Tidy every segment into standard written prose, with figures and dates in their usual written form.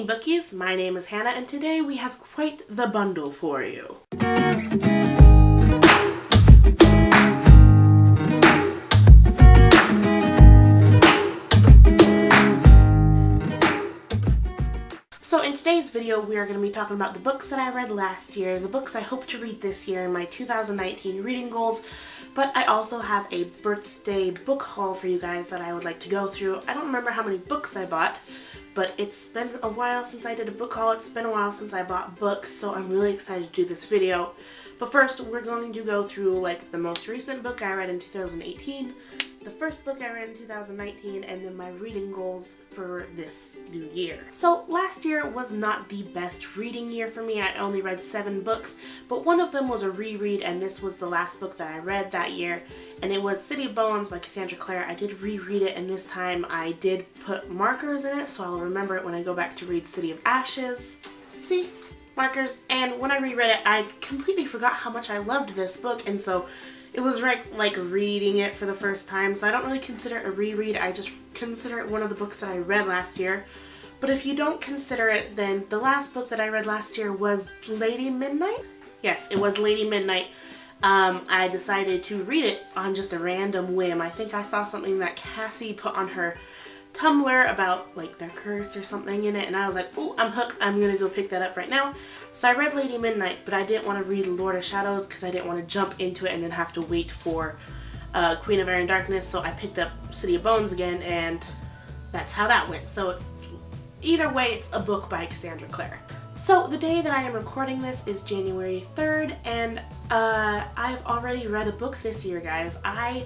morning, bookies. My name is Hannah, and today we have quite the bundle for you. So in today's video, we are going to be talking about the books that I read last year, the books I hope to read this year in my 2019 reading goals, but I also have a birthday book haul for you guys that I would like to go through. I don't remember how many books I bought, but it's been a while since I did a book haul. It's been a while since I bought books, so I'm really excited to do this video. But first, we're going to go through like the most recent book I read in 2018, the first book I read in 2019, and then my reading goals for this new year. So last year was not the best reading year for me. I only read 7 books, but one of them was a reread, and this was the last book that I read that year, and it was City of Bones by Cassandra Clare. I did reread it, and this time I did put markers in it, so I'll remember it when I go back to read City of Ashes. See? Markers. And when I reread it, I completely forgot how much I loved this book, and so it was like reading it for the first time, so I don't really consider it a reread. I just consider it one of the books that I read last year. But if you don't consider it, then the last book that I read last year was Lady Midnight? Yes, it was Lady Midnight. I decided to read it on just a random whim. I think I saw something that Cassie put on her Tumblr about like their curse or something in it, and I was like, oh, I'm hooked, I'm gonna go pick that up right now. So I read Lady Midnight, but I didn't want to read Lord of Shadows because I didn't want to jump into it and then have to wait for Queen of Air and Darkness, so I picked up City of Bones again, and that's how that went. So it's either way, it's a book by Cassandra Clare. So the day that I am recording this is January 3rd, and I've already read a book this year, guys. I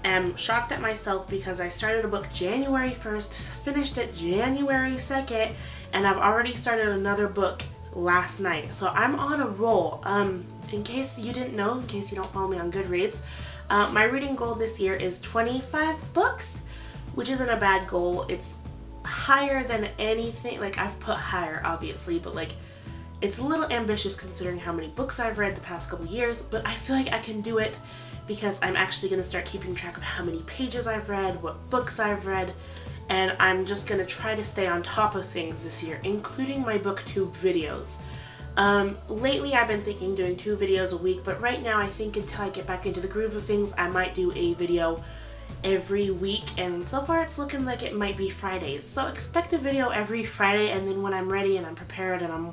am shocked at myself because I started a book January 1st, finished it January 2nd, and I've already started another book last night. So I'm on a roll. In case you didn't know, in case you don't follow me on Goodreads, my reading goal this year is 25 books, which isn't a bad goal. It's higher than anything, like I've put higher obviously, but like it's a little ambitious considering how many books I've read the past couple years, but I feel like I can do it because I'm actually going to start keeping track of how many pages I've read, what books I've read, and I'm just going to try to stay on top of things this year, including my booktube videos. Lately I've been thinking doing 2 videos a week, but right now I think until I get back into the groove of things, I might do a video every week, and so far it's looking like it might be Fridays. So expect a video every Friday, and then when I'm ready and I'm prepared and I'm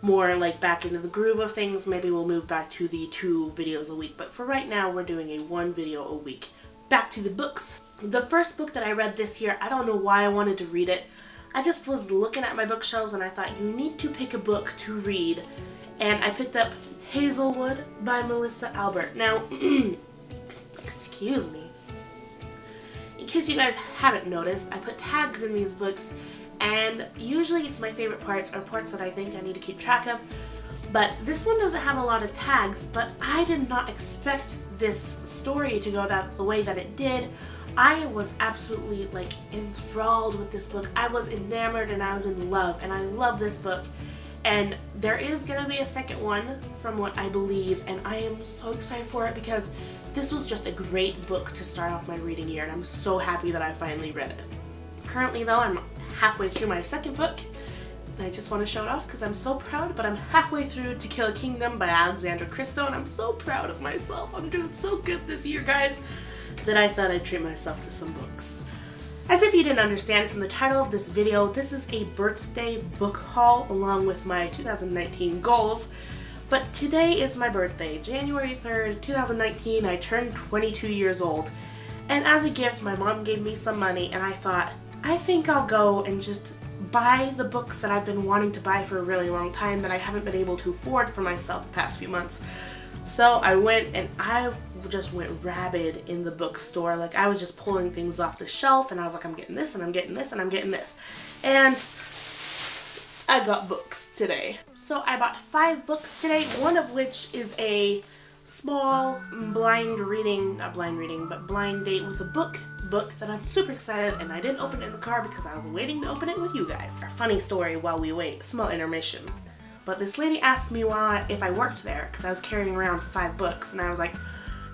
more like back into the groove of things, maybe we'll move back to the 2 videos a week. But for right now, we're doing a 1 video a week. Back to the books. The first book that I read this year, I don't know why I wanted to read it. I just was looking at my bookshelves and I thought, you need to pick a book to read. And I picked up Hazelwood by Melissa Albert. Now, excuse me. In case you guys haven't noticed, I put tags in these books, and usually it's my favorite parts or parts that I think I need to keep track of, but this one doesn't have a lot of tags. But I did not expect this story to go the way that it did. I was absolutely like enthralled with this book. I was enamored and I was in love, and I love this book. And there is going to be a second one from what I believe, and I am so excited for it because this was just a great book to start off my reading year, and I'm so happy that I finally read it. Currently though, I'm halfway through my second book, and I just want to show it off because I'm so proud, but I'm halfway through To Kill a Kingdom by Alexandra Christo, and I'm so proud of myself. I'm doing so good this year, guys, that I thought I'd treat myself to some books. As if you didn't understand from the title of this video, this is a birthday book haul along with my 2019 goals. But today is my birthday, January 3rd, 2019. I turned 22 years old. And as a gift, my mom gave me some money, and I thought, I think I'll go and just buy the books that I've been wanting to buy for a really long time that I haven't been able to afford for myself the past few months. So I went and I just went rabid in the bookstore. Like, I was just pulling things off the shelf, and I was like, I'm getting this, and I'm getting this, and I'm getting this. And I got books today. So I bought 5 books today, one of which is a small blind date with a book that I'm super excited, and I didn't open it in the car because I was waiting to open it with you guys. Funny story while we wait, small intermission. But this lady asked me if I worked there because I was carrying around 5 books, and I was like,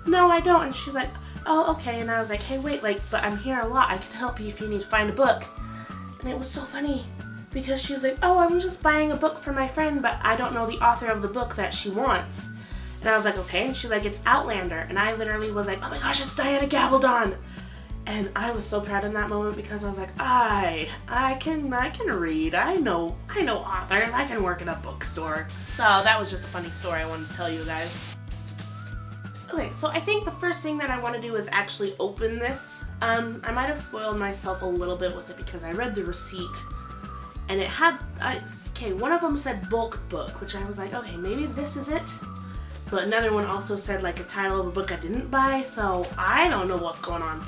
no, I don't. And she's like, oh, okay. And I was like, hey, wait, but I'm here a lot. I can help you if you need to find a book. And it was so funny because she's like, oh, I'm just buying a book for my friend, but I don't know the author of the book that she wants. And I was like, okay. And she's like, it's Outlander. And I literally was like, oh my gosh, it's Diana Gabaldon. And I was so proud in that moment because I was like, I can read. I know authors. I can work in a bookstore. So that was just a funny story I wanted to tell you guys. Okay, so I think the first thing that I want to do is actually open this. I might have spoiled myself a little bit with it because I read the receipt and it had, one of them said bulk book, which I was like, okay, maybe this is it. But another one also said like a title of a book I didn't buy, so I don't know what's going on.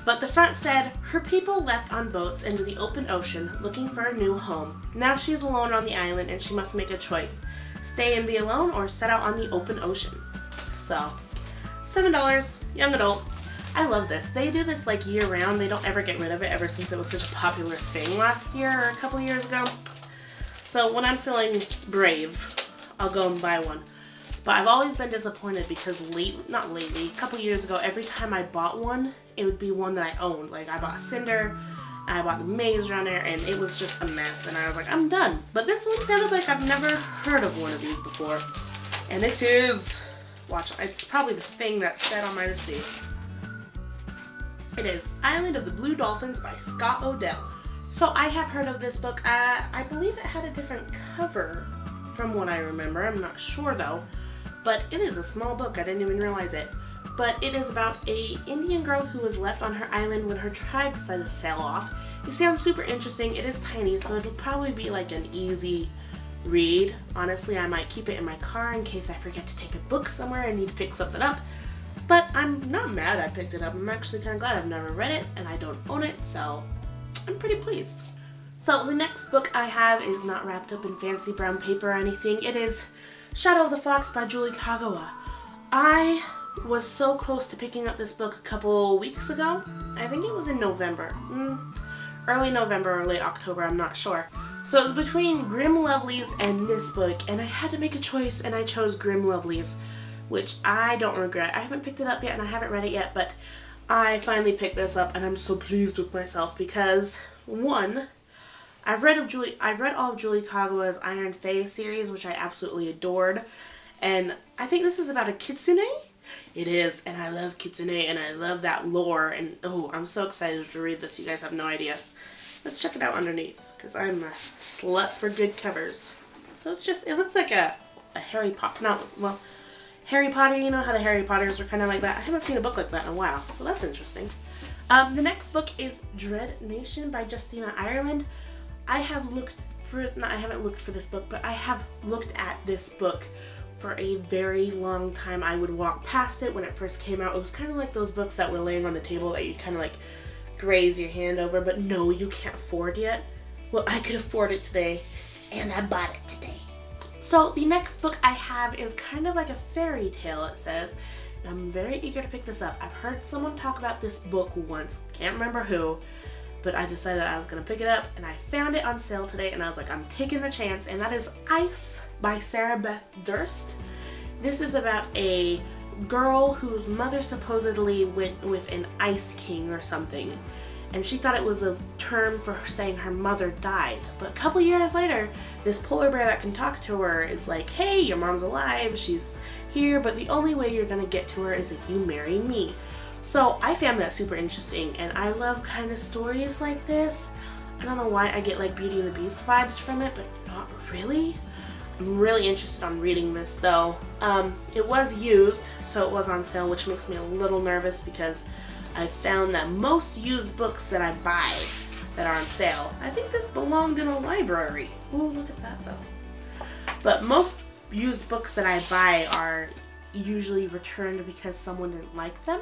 But the front said, her people left on boats into the open ocean looking for a new home. Now she's alone on the island and she must make a choice. Stay and be alone or set out on the open ocean. So, $7, young adult. I love this. They do this like year round. They don't ever get rid of it ever since it was such a popular thing last year or a couple years ago. So when I'm feeling brave, I'll go and buy one. But I've always been disappointed because not lately, a couple years ago, every time I bought one, it would be one that I owned. Like I bought Cinder, I bought the Maze Runner, and it was just a mess. And I was like, I'm done. But this one sounded like I've never heard of one of these before. And it is, watch, it's probably the thing that said on my receipt. It is Island of the Blue Dolphins by Scott Odell. So I have heard of this book. I believe it had a different cover from what I remember. I'm not sure though. But it is a small book. I didn't even realize it. But it is about a Indian girl who was left on her island when her tribe decided to sail off. It sounds super interesting. It is tiny, so it'll probably be like an easy read. Honestly, I might keep it in my car in case I forget to take a book somewhere and need to pick something up. But I'm not mad I picked it up. I'm actually kind of glad. I've never read it and I don't own it, so I'm pretty pleased. So the next book I have is not wrapped up in fancy brown paper or anything. It is Shadow of the Fox by Julie Kagawa. I was so close to picking up this book a couple weeks ago. I think it was in November. Early November or late October, I'm not sure. So it was between Grim Lovelies and this book, and I had to make a choice, and I chose Grim Lovelies, which I don't regret. I haven't picked it up yet, and I haven't read it yet, but I finally picked this up, and I'm so pleased with myself because, one, I've read all of Julie Kagawa's Iron Fae series, which I absolutely adored, and I think this is about a kitsune. It is, and I love kitsune, and I love that lore, and oh, I'm so excited to read this. You guys have no idea. Let's check it out underneath, because I'm a slut for good covers. So it looks like a Harry Potter, Harry Potter, you know how the Harry Potters are kind of like that. I haven't seen a book like that in a while, so that's interesting. The next book is Dread Nation by Justina Ireland. I haven't looked for this book, but I have looked at this book for a very long time. I would walk past it when it first came out. It was kind of like those books that were laying on the table that you kind of like graze your hand over, but no, you can't afford yet. Well, I could afford it today, and I bought it today. So the next book I have is kind of like a fairy tale, it says, and I'm very eager to pick this up. I've heard someone talk about this book once, can't remember who, but I decided I was going to pick it up, and I found it on sale today, and I was like, I'm taking the chance, and that is Ice by Sarah Beth Durst. This is about a girl whose mother supposedly went with an ice king or something, and she thought it was a term for saying her mother died. But a couple years later, this polar bear that can talk to her is like, hey, your mom's alive, she's here, but the only way you're going to get to her is if you marry me. So I found that super interesting, and I love kind of stories like this. I don't know why I get like Beauty and the Beast vibes from it, but not really. I'm really interested on reading this though. It was used, so it was on sale, which makes me a little nervous because I found that most used books that I buy that are on sale, I think this belonged in a library. Ooh, look at that though. But most used books that I buy are usually returned because someone didn't like them.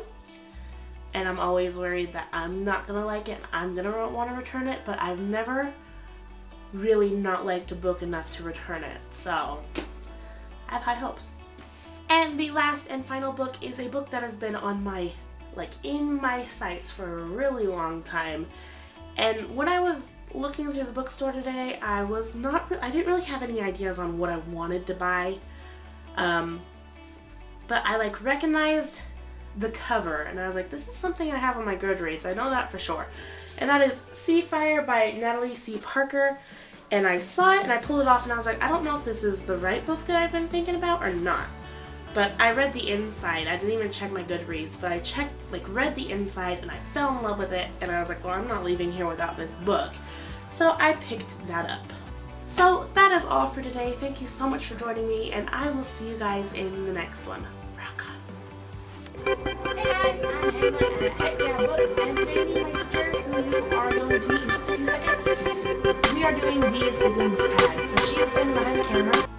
And I'm always worried that I'm not going to like it and I'm going to want to return it, but I've never really not liked a book enough to return it. So I have high hopes. And the last and final book is a book that has been on my, in my sights for a really long time. And when I was looking through the bookstore today, I didn't really have any ideas on what I wanted to buy. But I recognized the cover, and I was like, this is something I have on my Goodreads. I know that for sure. And that is Seafire by Natalie C. Parker. and I saw it and I pulled it off and I was like, I don't know if this is the right book that I've been thinking about or not. But I read the inside. I didn't even check my Goodreads, but I read the inside and I fell in love with it, and I was like, well, I'm not leaving here without this book. So I picked that up. So that is all for today. Thank you so much for joining me, and I will see you guys in the next one. Rock on. Hey guys, I'm Hannah at Heckyeahbooks, and today me and my sister, who you are going to meet in just a few seconds, we are doing the siblings tag. So she is sitting behind the camera.